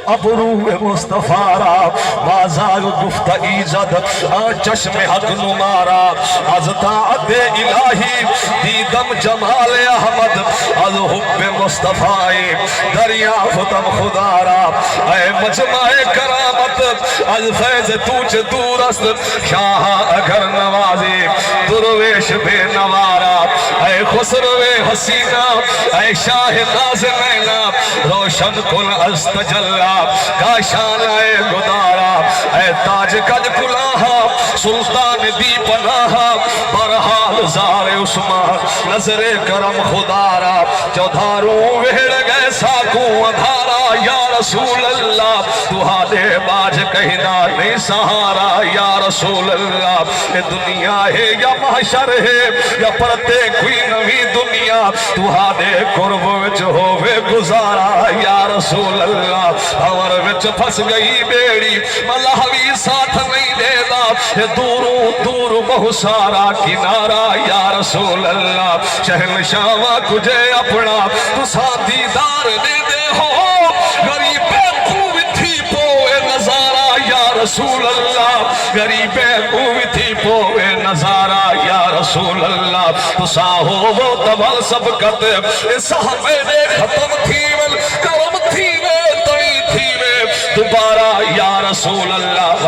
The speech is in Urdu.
ابرو مصطفیٰ را بازار گفت ایجاد چشم حق نمارا از طاعت الہی دیدم جمال احمد از حب مصطفیٰ دریافتم خدا را اے مجمع کرامت از فیض توچ دورست شاہ اگر نوازی درویش بے نوارا اے خسرو حسینہ اے شاہ ناز نینا روشن کن استجلا کاشان اے گدارا اے تاج کج کلاہا سلطان دی پناہا برحال زار عثمان نظر کرم خدارا چودھاروں وہڑ گئے ساکوں ادھارا یا رسول اللہ تہاڈے باج کہنا نہیں سہارا یا رسول اللہ یہ دنیا ہے یا محشر ہے یا پرتے کوئی نوی دنیا تہاڈے قرب وچ ہووے گزارا یا رسول اللہ ہمر وچ پھس گئی بیڑی ملہوی ساتھ نہیں دے دا یہ دوروں دور بہت سارا کنارا یا رسول اللہ شہنشاہ کجھے اپنا تو ساتھی دار دے دے ہو غریب خوب تھی پوئے نظارہ یا رسول اللہ غریب خوب تھی پوئے نظارہ یا رسول اللہ تو ساہو وہ دبل سبکت صحبے دے ختم تھی ول کرم تھی وے تئی تھی وے دوبارہ یا رسول اللہ